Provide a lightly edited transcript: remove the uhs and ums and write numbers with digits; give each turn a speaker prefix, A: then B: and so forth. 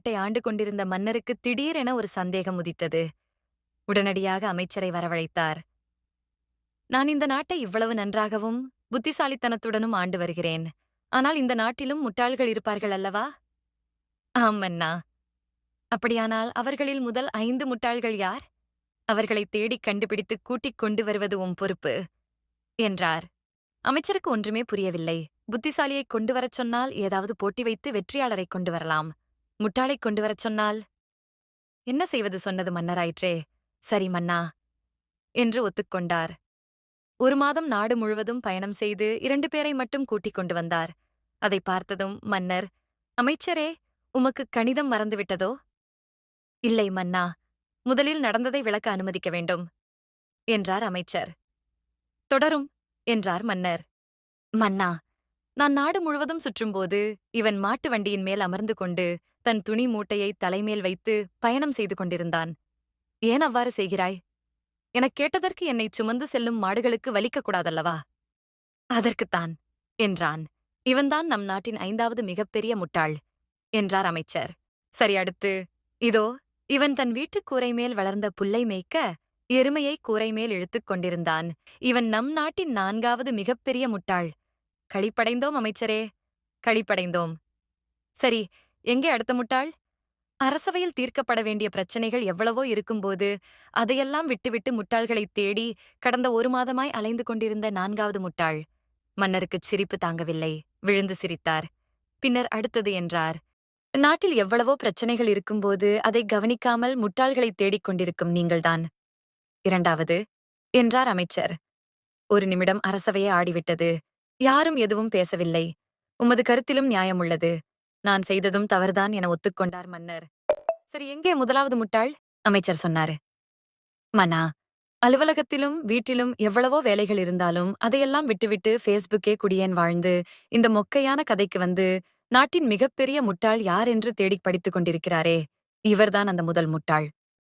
A: நாட்டை ஆண்டு கொண்டிருந்த மன்னருக்கு திடீரென ஒரு சந்தேகம் உதித்தது. உடனடியாக அமைச்சரை வரவழைத்தார். நான் இந்த நாட்டை இவ்வளவு நன்றாகவும் புத்திசாலித்தனத்துடனும் ஆண்டு வருகிறேன். ஆனால் இந்த நாட்டிலும் முட்டாள்கள் இருப்பார்கள் அல்லவா? ஆம் மன்னா. அப்படியானால் அவர்களில் முதல் 5 முட்டாள்கள் யார்? அவர்களை தேடிக் கண்டுபிடித்து கூட்டிக் கொண்டு வருவது உம் பொறுப்பு, என்றார். அமைச்சருக்கு ஒன்றுமே புரியவில்லை. புத்திசாலியைக் கொண்டு வரச் சொன்னால் ஏதாவது போட்டி வைத்து வெற்றியாளரைக் கொண்டு வரலாம். முட்டாளைக் கொண்டு வரச் சொன்னால் என்ன செய்வது சொன்னது மன்னராயிற்றே. சரி மன்னா, என்று ஒத்துக்கொண்டார். 1 மாதம் நாடு முழுவதும் பயணம் செய்து 2 பேரை மட்டும் கூட்டிக் கொண்டு வந்தார். அதை பார்த்ததும் மன்னர், அமைச்சரே, உமக்கு கணிதம் மறந்துவிட்டதோ? இல்லை மன்னா, முதலில் நடந்ததை விளக்க அனுமதிக்க வேண்டும், என்றார் அமைச்சர். தொடரும், என்றார் மன்னர். மன்னா, நான் நாடு முழுவதும் சுற்றும்போது இவன் மாட்டு வண்டியின் மேல் அமர்ந்து கொண்டு தன் துணி மூட்டையை தலைமேல் வைத்து பயணம் செய்து கொண்டிருந்தான். ஏன் அவ்வாறு செய்கிறாய்? எனக் கேட்டதற்கு என்னைச் சுமந்து செல்லும் மாடுகளுக்கு வலிக்கக் கூடாதல்லவா? அதற்குத்தான், என்றான். இவன்தான் நம் நாட்டின் 5வது மிகப்பெரிய முட்டாள், என்றார் அமைச்சர். சரி, அடுத்து, இதோ இவன் தன் வீட்டுக் கூரை மேல் வளர்ந்த புல்லை மேய்க்க எருமையை கூரை மேல் இழுத்துக் கொண்டிருந்தான். இவன் நம் நாட்டின் 4வது மிகப்பெரிய முட்டாள். களிப்படைந்தோம் அமைச்சரே, களிப்படைந்தோம். சரி, எங்கே அடுத்த முட்டாள்? அரசவையில் தீர்க்கப்பட வேண்டிய பிரச்சனைகள் எவ்வளவோ இருக்கும்போது அதையெல்லாம் விட்டுவிட்டு முட்டாள்களைத் தேடி கடந்த 1 மாதமாய் அலைந்து கொண்டிருந்த 4வது முட்டாள். மன்னருக்குச் சிரிப்பு தாங்கவில்லை. விழுந்து சிரித்தார். பின்னர் அடுத்தது என்றார். நாட்டில் எவ்வளவோ பிரச்சனைகள் இருக்கும்போது அதை கவனிக்காமல் முட்டாள்களைத் தேடிக் கொண்டிருக்கும் நீங்கள்தான் 2வது, என்றார் அமைச்சர். ஒரு நிமிடம் அரசவையே ஆடிவிட்டது. யாரும் எதுவும் பேசவில்லை. உமது கருத்திலும் நியாயம் உள்ளது. நான் செய்ததும் தவறுதான் என ஒத்துக்கொண்டார் மன்னர். சரி, எங்கே முதலாவது முட்டாள்? அமைச்சர் சொன்னாரு. மன்னா, அலுவலகத்திலும் வீட்டிலும் எவ்வளவோ வேலைகள் இருந்தாலும் அதையெல்லாம் விட்டுவிட்டு ஃபேஸ்புக்கே குடியேன் வாழ்ந்து இந்த மொக்கையான கதைக்கு வந்து நாட்டின் மிகப்பெரிய முட்டாள் யார் என்று தேடிப் படித்துக் கொண்டிருக்கிறாரே, இவர்தான் அந்த முதல் முட்டாள்.